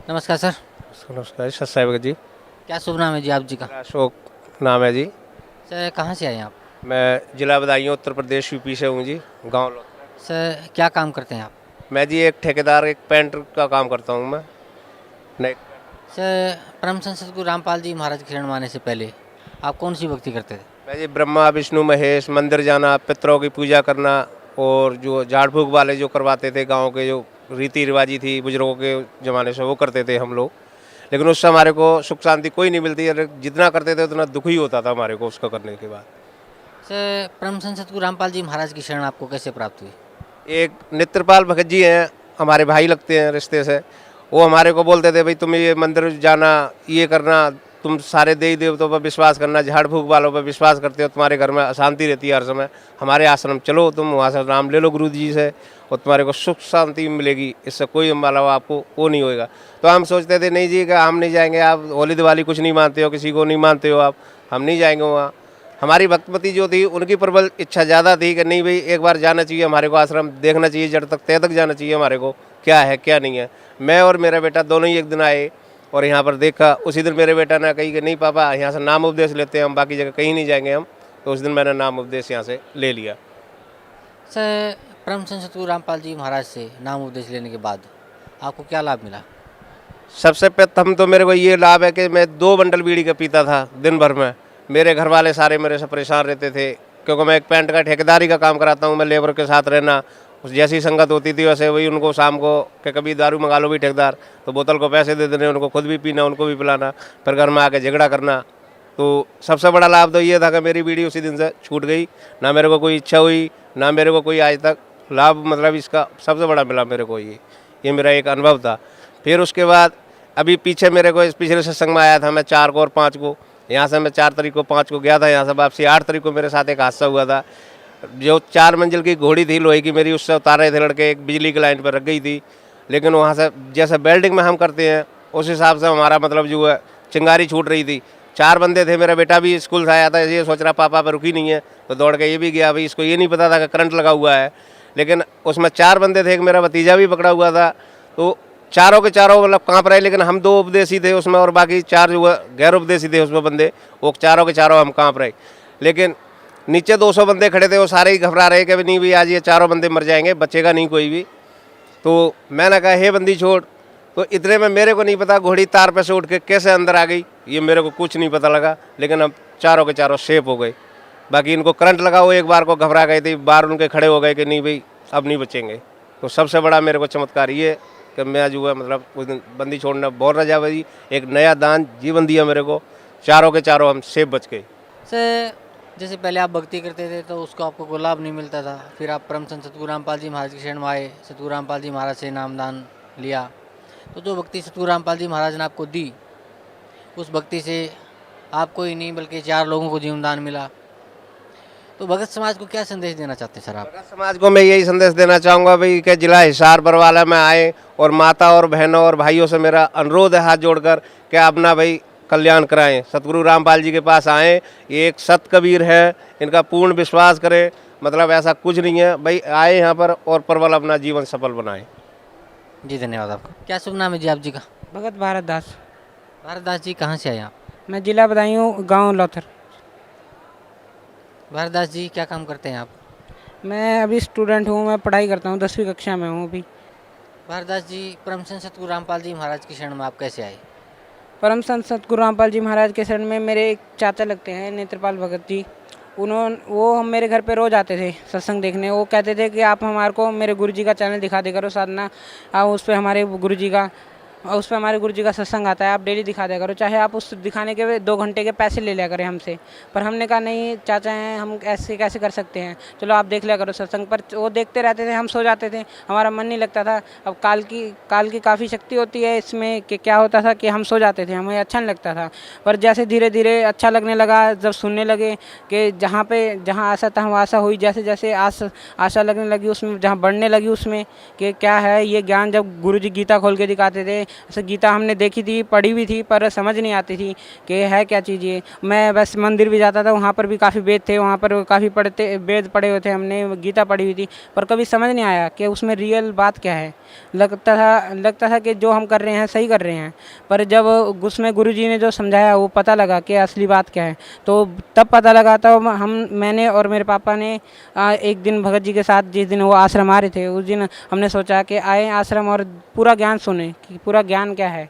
नमस्कार सर। नमस्कार सत साहिब जी। क्या शुभ नाम है जी आप जी का? मेरा अशोक नाम है जी। सर कहाँ से आए हैं आप? मैं जिला बदायूं उत्तर प्रदेश यूपी से हूँ जी। गांव सर क्या काम करते हैं आप? मैं जी एक ठेकेदार एक पेंटर का काम करता हूँ मैं। नहीं, सर परम संत सतगुरु रामपाल जी महाराज की शरण माने से पहले आप कौन सी भक्ति करते थे? मैं जी ब्रह्मा विष्णु महेश मंदिर जाना, पितरों की पूजा करना और जो झाड़ फूक वाले जो करवाते थे गांव के, जो रीति रिवाजी थी बुजुर्गों के ज़माने से, वो करते थे हम लोग। लेकिन उससे हमारे को सुख शांति कोई नहीं मिलती है। जितना करते थे उतना दुख ही होता था हमारे को उसका करने के बाद। सर परम संत सतगुरु रामपाल जी महाराज की शरण आपको कैसे प्राप्त हुई? एक नेत्रपाल भगत जी हैं, हमारे भाई लगते हैं रिश्ते से। वो हमारे को बोलते थे भाई तुम ये मंदिर जाना, ये करना, तुम सारे देवी देवताओं पर विश्वास करना, झाड़ फूक वालों पर विश्वास करते हो, तुम्हारे घर में अशांति रहती है हर समय, हमारे आश्रम चलो, तुम वहाँ से नाम ले लो गुरु जी से और तुम्हारे को सुख शांति मिलेगी, इससे कोई मतलब आपको वो नहीं होएगा। तो हम सोचते थे नहीं जी, कि हम नहीं जाएंगे, आप होली दिवाली कुछ नहीं मानते हो, किसी को नहीं मानते हो आप, हम नहीं जाएंगे वहाँ। हमारी भक्तमती जो थी उनकी प्रबल इच्छा ज़्यादा थी कि नहीं भाई एक बार जाना चाहिए, हमारे को आश्रम देखना चाहिए, जड़ तक तह तक जाना चाहिए, हमारे को क्या है क्या नहीं है। मैं और मेरा बेटा दोनों ही एक दिन आए और यहाँ पर देखा। उसी दिन मेरे बेटा ने कही कि नहीं पापा, यहाँ से नाम उपदेश लेते हैं हम, बाकी जगह कहीं नहीं जाएंगे हम। तो उस दिन मैंने नाम उपदेश यहाँ से ले लिया। सर परम संत सतगुरु रामपाल जी महाराज से नाम उपदेश लेने के बाद आपको क्या लाभ मिला? सबसे प्रथम तो मेरे को ये लाभ है कि मैं 2 बंडल बीड़ी का पीता था दिन भर में। मेरे घर वाले सारे मेरे से परेशान रहते थे, क्योंकि मैं एक पेंट का ठेकेदारी का काम कराता हूँ। मैं लेबर के साथ रहना, उस जैसी संगत होती थी वैसे वही उनको शाम को कि कभी दारू मंगा लो भी ठेकेदार, तो बोतल को पैसे दे देने, उनको खुद भी पीना उनको भी पिलाना, फिर घर में आके झगड़ा करना। तो सबसे बड़ा लाभ तो ये था कि मेरी बीड़ी उसी दिन से छूट गई। ना मेरे को कोई इच्छा हुई, ना मेरे को कोई आज तक लाभ, मतलब इसका सबसे बड़ा मिला मेरे को ये मेरा एक अनुभव था। फिर उसके बाद अभी पीछे मेरे को इस पिछले सत्संग में आया था मैं 4 को और 5 को। यहाँ से मैं 4 तारीख को 5 को गया था, यहाँ से वापसी 8 तारीख को मेरे साथ एक हादसा हुआ था। जो 4 मंजिल की घोड़ी थी लोहे की मेरी, उससे उतार रहे थे लड़के, एक बिजली की लाइन पर रख गई थी। लेकिन वहाँ से जैसे वेल्डिंग में हम करते हैं उस हिसाब से हमारा मतलब जो है चिंगारी छूट रही थी। 4 बंदे थे, मेरा बेटा भी स्कूल से आया था, ये सोच रहा पापा पर रुकी नहीं है, तो दौड़ के ये भी गया। भाई इसको ये नहीं पता था कि करंट लगा हुआ है। लेकिन उसमें 4 बंदे थे, एक मेरा भतीजा भी पकड़ा हुआ था। तो चारों के चारों मतलब कांप रहे, लेकिन हम 2 उपदेशी थे उसमें और बाकी 4 जो गैर उपदेशी थे उसमें बंदे, वो चारों के चारों हम कांप रहे। लेकिन नीचे 200 बंदे खड़े थे, वो सारे ही घबरा रहे कि नहीं भाई आज ये चारों बंदे मर जाएंगे, बचेगा नहीं कोई भी। तो मैंने कहा हे बंदी छोड़। तो इतने में मेरे को नहीं पता घोड़ी तार पे से उठ के कैसे अंदर आ गई, ये मेरे को कुछ नहीं पता लगा। लेकिन हम चारों के चारों सेफ हो गए। बाकी इनको करंट लगा, वो एक बार को घबरा गए थे, बाहर उनके खड़े हो गए कि नहीं भाई अब नहीं बचेंगे। तो सबसे बड़ा मेरे को चमत्कार ये कि मैं जो है मतलब उस दिन बंदी छोड़ना बहुत रजा भाई, एक नया दान जीवन दिया मेरे को, चारों के चारों हम सेफ बच गए। सर जैसे पहले आप भक्ति करते थे तो उसको आपको कोई लाभ नहीं मिलता था, फिर आप परम संत सतगुरु रामपाल जी महाराज की शरण में आए, सतगुरु रामपाल जी महाराज से नामदान लिया, तो जो भक्ति सतगुरु रामपाल जी महाराज ने आपको दी, उस भक्ति से आपको ही नहीं बल्कि 4 लोगों को जीवन दान मिला। तो भगत समाज को क्या संदेश देना चाहते हैं सर आप? भगत समाज को मैं यही संदेश देना चाहूँगा भाई कि जिला हिसार बरवाला में आए और माता और बहनों और भाइयों से मेरा अनुरोध है हाथ जोड़कर कि अपना भाई कल्याण कराएं, सतगुरु रामपाल जी के पास आएँ। ये एक सत कबीर है, इनका पूर्ण विश्वास करें, मतलब ऐसा कुछ नहीं है भाई, आए यहाँ पर और प्रबल अपना जीवन सफल बनाएं। जी धन्यवाद आपका। क्या शुभ नाम है जी आप जी का? भगत भारत दास। भारत दास जी कहाँ से आए आप? मैं जिला बदायूं, गांव लौथर। भारत दास जी क्या काम करते हैं आप? मैं अभी स्टूडेंट हूँ, मैं पढ़ाई करता हूँ, 10वीं कक्षा में हूँ अभी। भारत दास जी परम संत सतगुरु रामपाल जी महाराज की शरण में आप कैसे आए? परम संत सतगुरु रामपाल जी महाराज के शरण में मेरे एक चाचा लगते हैं, नेत्रपाल भगत जी। वो हम मेरे घर पे रोज़ आते थे सत्संग देखने। वो कहते थे कि आप हमारे को मेरे गुरु जी का चैनल दिखा दे करो साधना, आप उस पर हमारे गुरु जी का सत्संग आता है, आप डेली दिखा दिया करो, चाहे आप उस दिखाने के 2 घंटे के पैसे ले लिया करें हमसे। पर हमने कहा नहीं चाचा हैं, हम ऐसे कैसे कर सकते हैं, चलो आप देख लिया करो सत्संग। पर वो देखते रहते थे, हम सो जाते थे, हमारा मन नहीं लगता था। अब काल की काफ़ी शक्ति होती है इसमें कि क्या होता था कि हम सो जाते थे, हमें अच्छा नहीं लगता था। पर जैसे धीरे धीरे अच्छा लगने लगा, जब सुनने लगे कि जहाँ आशा था वहाँ आशा हुई, जैसे जैसे आशा लगने लगी उसमें, जहाँ बढ़ने लगी उसमें कि क्या है ये ज्ञान, जब गुरु जी गीता खोल के दिखाते थे ऐसे गीता हमने देखी थी, पढ़ी भी थी, पर समझ नहीं आती थी कि है क्या चीज़ ये। मैं बस मंदिर भी जाता था, वहाँ पर भी काफ़ी वेद थे, वहाँ पर काफ़ी वेद पढ़े हुए थे हमने, गीता पढ़ी हुई थी, पर कभी समझ नहीं आया कि उसमें रियल बात क्या है। लगता था कि जो हम कर रहे हैं सही कर रहे हैं, पर जब उसमें गुरुजी ने जो समझाया वो पता लगा कि असली बात क्या है। तो तब पता लगा, तब मैंने और मेरे पापा ने एक दिन भगत जी के साथ, जिस दिन वो आश्रम आ रहे थे, उस दिन हमने सोचा कि आए आश्रम और पूरा ज्ञान सुने कि पूरा ज्ञान क्या है,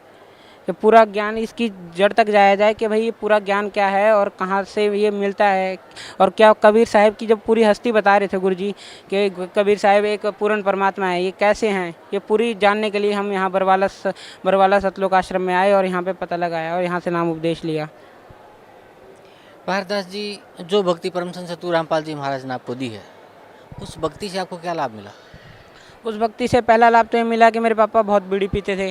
कि पूरा ज्ञान इसकी जड़ तक जाया जाए कि भाई ये पूरा ज्ञान क्या है और कहाँ से ये मिलता है। और क्या कबीर साहब की जब पूरी हस्ती बता रहे थे गुरुजी कि कबीर साहब एक पूर्ण परमात्मा है, ये कैसे हैं, ये पूरी जानने के लिए हम यहाँ बरवाला सतलोक आश्रम में आए और यहाँ पे पता लगाया और यहाँ से नाम उपदेश लिया। भारदास जी, जो भक्ति परम संत सतगुरु रामपाल जी महाराज ने आपको दी है, उस भक्ति से आपको क्या लाभ मिला? उस भक्ति से पहला लाभ तो ये मिला कि मेरे पापा बहुत बीड़ी पीते थे,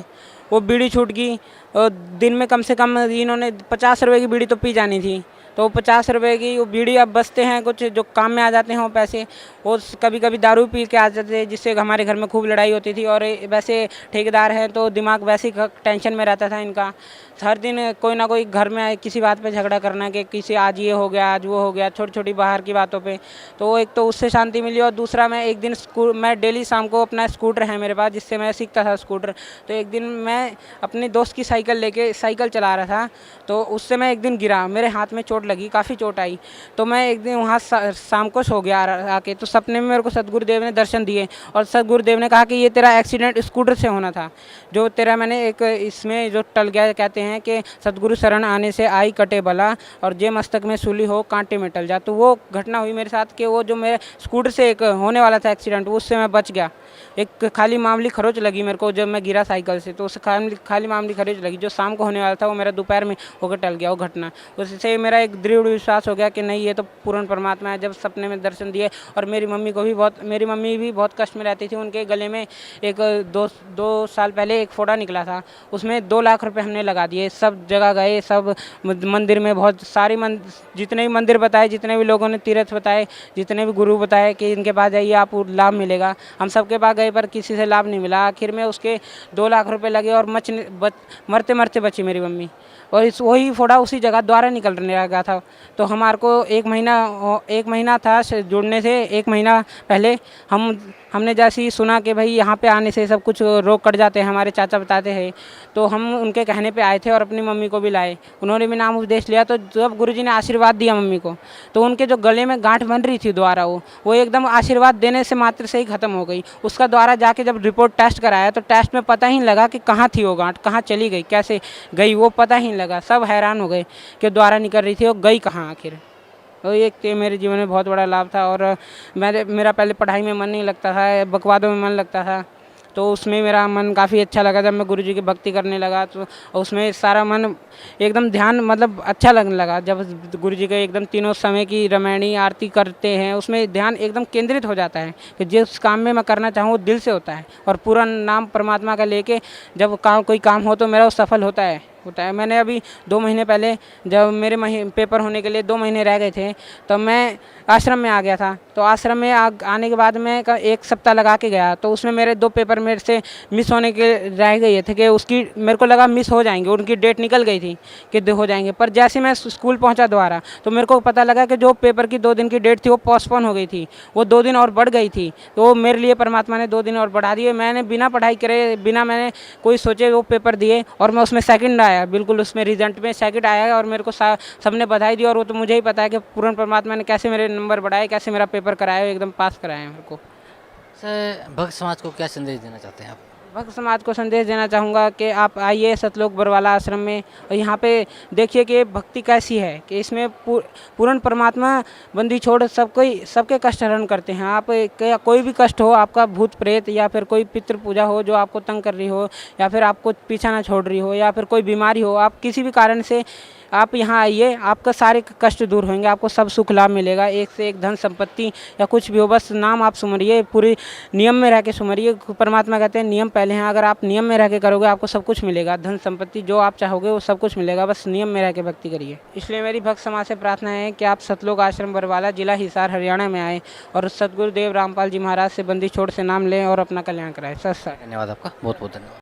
वो बीड़ी छूट गई। और दिन में कम से कम इन्होंने 50 रुपए की बीड़ी तो पी जानी थी, तो 50 रुपए की वो बीड़ी अब बचते हैं, कुछ जो काम में आ जाते हैं वो पैसे, वो कभी कभी दारू पी के आ जाते थे, जिससे हमारे घर में खूब लड़ाई होती थी। और वैसे ठेकेदार हैं तो दिमाग वैसे ही टेंशन में रहता था इनका, हर दिन कोई ना कोई घर में किसी बात पे झगड़ा करना कि किसी आज ये हो गया, आज वो हो गया, छोटी छोटी बाहर की बातों पे। तो एक तो उससे शांति मिली, और दूसरा मैं एक दिन मैं डेली शाम को, अपना स्कूटर है मेरे पास जिससे मैं सीखता था स्कूटर, तो एक दिन मैं अपने दोस्त की साइकिल लेके साइकिल चला रहा था, तो उससे मैं एक दिन गिरा, मेरे हाथ में चोट लगी, काफ़ी चोट आई। तो मैं एक दिन वहाँ शाम को सो गया आके, तो सपने में मेरे को सतगुरुदेव ने दर्शन दिए और सतगुरुदेव ने कहा कि ये तेरा एक्सीडेंट स्कूटर से होना था, जो तेरा मैंने एक इसमें जो टल गया, कहते हैं कि सतगुरु शरण आने से आई कटे बला और जे मस्तक में सूली हो कांटे में टल जा। तो वो घटना हुई मेरे साथ कि वो जो मेरे स्कूटर से एक होने वाला था एक्सीडेंट, उससे मैं बच गया। एक खाली मामूली खरोच लगी मेरे को जब मैं गिरा साइकिल से, तो उस खाली मामूली खरोच लगी, जो शाम को होने वाला था वो मेरा दोपहर में होकर टल गया वो घटना। उससे मेरा एक दृढ़ विश्वास हो गया कि नहीं, ये तो पूर्ण परमात्मा है। जब सपने में दर्शन दिए, और मेरी मम्मी भी बहुत कष्ट में रहती थी, उनके गले में एक दो साल पहले एक फोड़ा निकला था, उसमें 2 लाख रुपए हमने लगा दिए, सब जगह गए, सब मंदिर में बहुत सारी जितने भी मंदिर बताए, जितने भी लोगों ने तीर्थ बताए, जितने भी गुरु बताए कि इनके पास जाइए आपको लाभ मिलेगा, हम सबके पास गए पर किसी से लाभ नहीं मिला। आखिर में उसके 2 लाख रुपए लगे और मरते मरते बची मेरी मम्मी, और वही फोड़ा उसी जगह द्वारा निकलने लगा था। तो हमारे को एक महीना था जुड़ने से 1 महीना पहले हमने जैसे ही सुना कि भाई यहाँ पे आने से सब कुछ रोग कट जाते हैं, हमारे चाचा बताते हैं, तो हम उनके कहने पे आए थे और अपनी मम्मी को भी लाए, उन्होंने भी नाम उपदेश लिया। तो जब गुरुजी ने आशीर्वाद दिया मम्मी को, तो उनके जो गले में गांठ बन रही थी द्वारा, वो एकदम आशीर्वाद देने से मात्र से ही ख़त्म हो गई। उसका द्वारा जाके जब रिपोर्ट टेस्ट कराया, तो टेस्ट में पता ही नहीं लगा कि कहाँ थी वो गांठ, कहाँ चली गई, कैसे गई, वो पता ही नहीं लगा। सब हैरान हो गए कि द्वारा निकल रही थी, वो गई कहाँ आखिर। तो ये मेरे जीवन में बहुत बड़ा लाभ था। और मेरा पहले पढ़ाई में मन नहीं लगता था, बकवादों में मन लगता था, तो उसमें मेरा मन काफ़ी अच्छा लगा जब मैं गुरुजी की भक्ति करने लगा। तो उसमें सारा मन एकदम ध्यान, मतलब अच्छा लगने लगा जब गुरुजी के एकदम तीनों समय की रामायणी आरती करते हैं, उसमें ध्यान एकदम केंद्रित हो जाता है कि जिस काम में मैं करना चाहूँ वो दिल से होता है, और पूरा नाम परमात्मा का लेके जब कोई काम हो तो मेरा वो सफल होता है। मैंने अभी 2 महीने पहले, जब मेरे पेपर होने के लिए 2 महीने रह गए थे, तो मैं आश्रम में आ गया था। तो आश्रम में आने के बाद मैं 1 सप्ताह लगा के गया, तो उसमें मेरे 2 पेपर मेरे से मिस होने के रह गए थे कि उसकी मेरे को लगा मिस हो जाएंगे, उनकी डेट निकल गई थी कि हो जाएंगे। पर जैसे मैं स्कूल पहुंचा दोबारा, तो मेरे को पता लगा कि जो पेपर की 2 दिन की डेट थी वो पोस्टपोन हो गई थी, वो 2 दिन और बढ़ गई थी। तो मेरे लिए परमात्मा ने 2 दिन और बढ़ा दिए। मैंने बिना पढ़ाई करे, बिना मैंने कोई सोचे वो पेपर दिए, और मैं उसमें सेकंड आया, बिल्कुल उसमें रिजल्ट में सेकंड आया, और मेरे को सबने बधाई दी। और वो तो मुझे ही पता है कि पूर्ण परमात्मा ने कैसे मेरे नंबर बढ़ाए, कैसे मेरा पेपर कराया, एकदम पास कराया मेरे को। सर, भक्त समाज को क्या संदेश देना चाहते हैं आप? भक्त समाज को संदेश देना चाहूँगा कि आप आइए सतलोक बरवाला आश्रम में, और यहाँ पे देखिए कि भक्ति कैसी है, कि इसमें पूर्ण परमात्मा बंदी छोड़ सबके कष्ट हरण करते हैं। आप कोई भी कष्ट हो, आपका भूत प्रेत या फिर कोई पितृ पूजा हो जो आपको तंग कर रही हो, या फिर आपको पीछा ना छोड़ रही हो, या फिर कोई बीमारी हो, आप किसी भी कारण से आप यहाँ आइए, आपका सारे कष्ट दूर होंगे, आपको सब सुख लाभ मिलेगा, एक से एक धन संपत्ति या कुछ भी हो, बस नाम आप सुमरिए, पूरे नियम में रह के सुमरिए। परमात्मा कहते हैं नियम पहले हैं, अगर आप नियम में रह के करोगे आपको सब कुछ मिलेगा, धन संपत्ति जो आप चाहोगे वो सब कुछ मिलेगा, बस नियम में रह के भक्ति करिए। इसलिए मेरी भक्त समाज से प्रार्थना है कि आप सतलोक आश्रम बरवाला, जिला हिसार, हरियाणा में आए और सतगुरुदेव रामपाल जी महाराज से बंदी छोड़ से नाम लें और अपना कल्याण कराएं। सत। धन्यवाद आपका, बहुत बहुत धन्यवाद।